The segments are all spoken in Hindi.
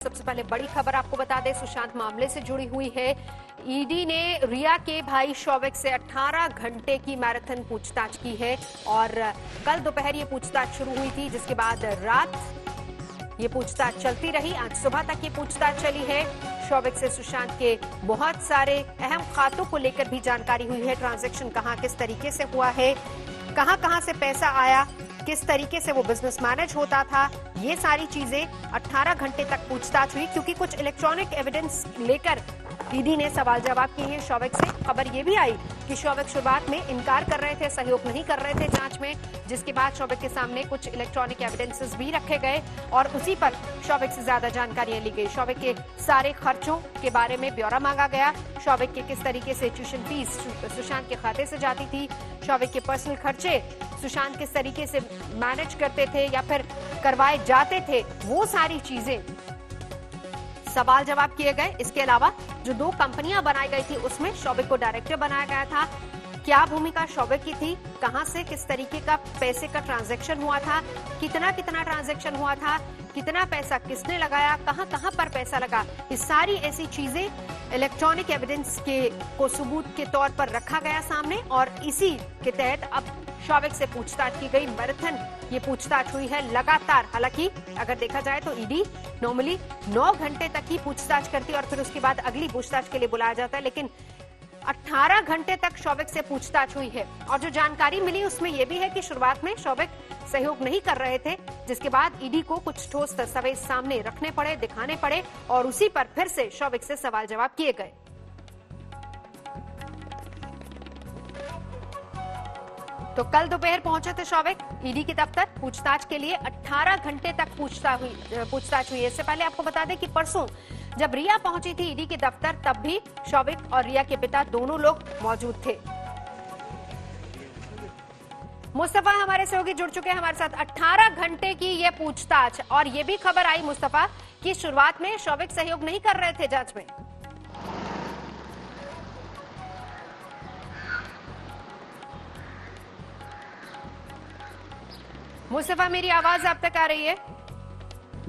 सबसे पहले बड़ी खबर आपको बता दें, सुशांत मामले से जुड़ी हुई है। ईडी ने रिया के भाई शौविक से 18 घंटे की मैराथन पूछताछ की है और कल दोपहर ये पूछताछ शुरू हुई थी, जिसके बाद रात ये पूछताछ चलती रही। आज सुबह तक ये पूछताछ चली है। शौविक से सुशांत के बहुत सारे अहम खातों को लेकर भी जानकारी हुई है। ट्रांजैक्शन कहां किस तरीके से हुआ है, कहां कहां से पैसा आया, किस तरीके से वो बिजनेस मैनेज होता था, ये सारी चीजें 18 घंटे तक पूछताछ हुई, क्योंकि कुछ इलेक्ट्रॉनिक एविडेंस लेकर ईडी ने सवाल जवाब किए हैं शौविक से। खबर ये भी आई कि शौविक शुरुआत में इनकार कर रहे थे, सहयोग नहीं कर रहे थे जांच में, जिसके बाद शौविक के सामने कुछ इलेक्ट्रॉनिक एविडेंसेस भी रखे गए और उसी पर शौविक से ज्यादा जानकारियां ली गई। शौविक के सारे खर्चों के बारे में ब्यौरा मांगा गया। शौविक के किस तरीके से ट्यूशन फीस सुशांत के खाते से जाती थी, शौविक के पर्सनल खर्चे सुशांत किस तरीके से मैनेज करते थे या फिर करवाए जाते थे, वो सारी चीजें सवाल जवाब किए गए। इसके अलावा जो 2 कंपनियां बनाई गई थी उसमें शौविक को डायरेक्टर बनाया गया था। क्या भूमिका शौविक की थी, कहां से किस तरीके का पैसे का ट्रांजैक्शन हुआ था, कितना कितना ट्रांजैक्शन हुआ था, कितना पैसा किसने लगाया, कहां कहां पर पैसा लगा, ये सारी ऐसी चीजें इलेक्ट्रॉनिक एविडेंस को सबूत के तौर पर रखा गया सामने और इसी के तहत अब शौविक से पूछताछ की गई। मैराथन ये पूछताछ हुई है लगातार। हालांकि अगर देखा जाए तो ईडी नॉर्मली 9 घंटे तक ही पूछताछ करती है और फिर उसके बाद अगली पूछताछ के लिए बुलाया जाता है, लेकिन 18 घंटे तक शौविक से पूछताछ हुई है। और जो जानकारी मिली उसमें यह भी है कि शुरुआत में शौविक सहयोग नहीं कर रहे थे, जिसके बाद ईडी को कुछ ठोस दस्तावेज सामने रखने पड़े, दिखाने पड़े और उसी पर फिर से शौविक से सवाल जवाब किए गए। तो कल दोपहर पहुंचे थे शौविक ईडी के दफ्तर पूछताछ के लिए। 18 घंटे तक पूछताछ हुई। इससे पहले आपको बता दें कि परसों जब रिया पहुंची थी ईडी के दफ्तर, तब भी शौविक और रिया के पिता दोनों लोग मौजूद थे। मुस्तफा हमारे सहयोगी जुड़ चुके हैं हमारे साथ। 18 घंटे की ये पूछताछ और ये भी खबर आई मुस्तफा कि शुरुआत में शौविक सहयोग नहीं कर रहे थे जांच में। मुस्तफा, मेरी आवाज आप तक आ रही है?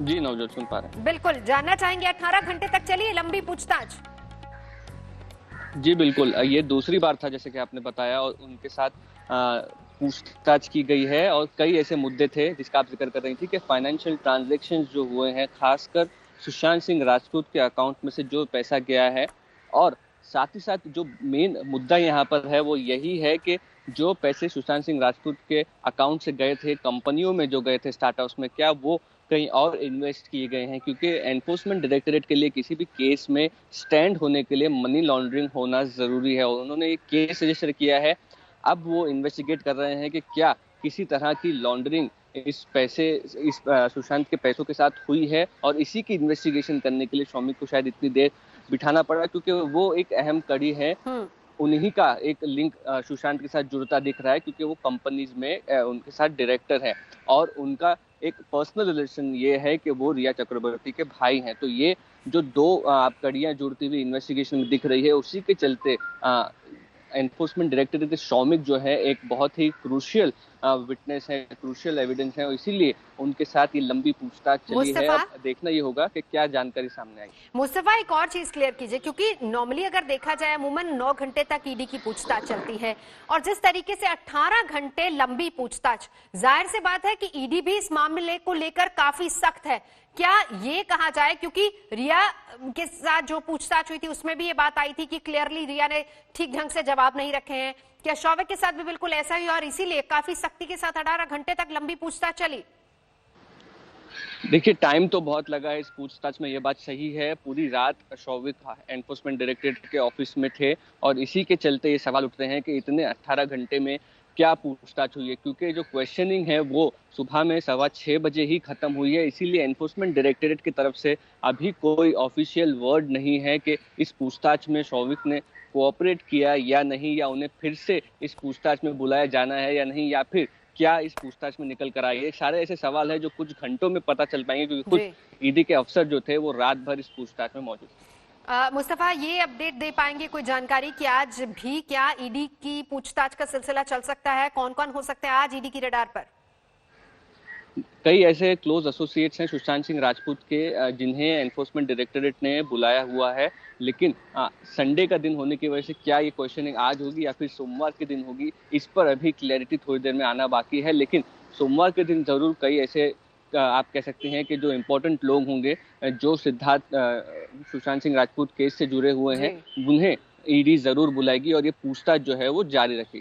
जी नवजोत, सुन पा रहे हैं। बिल्कुल, जानना चाहेंगे 18 घंटे तक चली है लंबी पूछताछ। जी बिल्कुल, ये दूसरी बार था जैसे कि आपने बताया और उनके साथ पूछताछ की गई है और कई ऐसे मुद्दे थे जिसका आप जिक्र कर रही थी कि फाइनेंशियल ट्रांजैक्शंस जो हुए हैं, खासकर सुशांत सिंह राजपूत के अकाउंट में से जो पैसा गया है, और साथ ही साथ जो मेन मुद्दा यहाँ पर है वो यही है कि जो पैसे सुशांत सिंह राजपूत के अकाउंट से गए थे, कंपनियों में जो गए थे स्टार्टअप्स में, क्या वो कहीं और इन्वेस्ट किए गए हैं, क्योंकि एनफोर्समेंट डायरेक्टरेट के लिए किसी भी केस में स्टैंड होने के लिए मनी लॉन्ड्रिंग होना जरूरी है और उन्होंने ये केस रजिस्टर किया है। अब वो इन्वेस्टिगेट कर रहे हैं कि क्या किसी तरह की लॉन्ड्रिंग इस सुशांत के पैसों के साथ हुई है और इसी की इन्वेस्टिगेशन करने के लिए शौविक को शायद इतनी देर बिठाना पड़ा, क्योंकि वो एक अहम कड़ी है। उन्हीं का एक लिंक सुशांत के साथ जुड़ता दिख रहा है, क्योंकि वो कंपनीज में उनके साथ डायरेक्टर है और उनका एक पर्सनल रिलेशन ये है कि वो रिया चक्रवर्ती के भाई हैं। तो ये जो 2 कड़ियां जुड़ती हुई इन्वेस्टिगेशन में दिख रही है, उसी के चलते एनफोर्समेंट डायरेक्टरेट शौविक जो है एक बहुत ही क्रूशियल विटनेस है, क्रूशियल एविडेंस है और इसीलिए उनके साथ ये लंबी पूछताछ चली है। अब देखना ये होगा कि क्या जानकारी सामने आई। मुस्तफा, एक और चीज क्लियर कीजिए, क्योंकि नॉर्मली अगर देखा जाए अमूमन 9 घंटे तक ईडी की पूछताछ चलती है और जिस तरीके से 18 घंटे लंबी पूछताछ, जाहिर सी बात है कि ईडी भी इस मामले को लेकर काफी सख्त है। क्या ये कहा जाए, क्योंकि रिया के साथ जो पूछताछ हुई थी उसमें भी ये बात आई थी कि क्लियरली रिया ने ठीक ढंग से जवाब नहीं रखे हैं, क्या शौविक के साथ भी बिल्कुल ऐसा ही और इसीलिए काफी सख्ती के साथ 18 घंटे तक लंबी पूछताछ चली? देखिए, टाइम तो बहुत लगा है इस पूछताछ में, ये बात सही है। पूरी रात शौविक एनफोर्समेंट डायरेक्टरेट के ऑफिस में थे और इसी के चलते ये सवाल उठ रहे हैं कि इतने 18 घंटे में क्या पूछताछ हुई है, क्योंकि जो क्वेश्चनिंग है वो सुबह में 6:15 बजे ही खत्म हुई है। इसीलिए एनफोर्समेंट डायरेक्टरेट की तरफ से अभी कोई ऑफिशियल वर्ड नहीं है कि इस पूछताछ में शौविक ने कोऑपरेट किया या नहीं, या उन्हें फिर से इस पूछताछ में बुलाया जाना है या नहीं, या फिर क्या इस पूछताछ में निकल कर आई है। सारे ऐसे सवाल है जो कुछ घंटों में पता चल पाएंगे, क्योंकि कुछ ईडी के अफसर जो थे वो रात भर इस पूछताछ में मौजूद थे। मुस्तफा, ये अपडेट दे पाएंगे कोई जानकारी कि आज भी क्या ईडी की पूछताछ का सिलसिला चल सकता है, कौन कौन हो सकते हैं आज ईडी की रडार पर? कई ऐसे क्लोज एसोसिएट्स हैं सुशांत सिंह राजपूत के जिन्हें एनफोर्समेंट डायरेक्टरेट ने बुलाया हुआ है, लेकिन संडे का दिन होने की वजह से क्या ये क्वेश्चनिंग आज होगी या फिर सोमवार के दिन होगी, इस पर अभी क्लैरिटी थोड़ी देर में आना बाकी है। लेकिन सोमवार के दिन जरूर कई ऐसे आप कह सकते हैं कि जो इम्पोर्टेंट लोग होंगे जो सिद्धार्थ सुशांत सिंह राजपूत केस से जुड़े हुए हैं, जी। उन्हें ईडी जरूर बुलाएगी और ये पूछताछ जो है वो जारी रखेगी।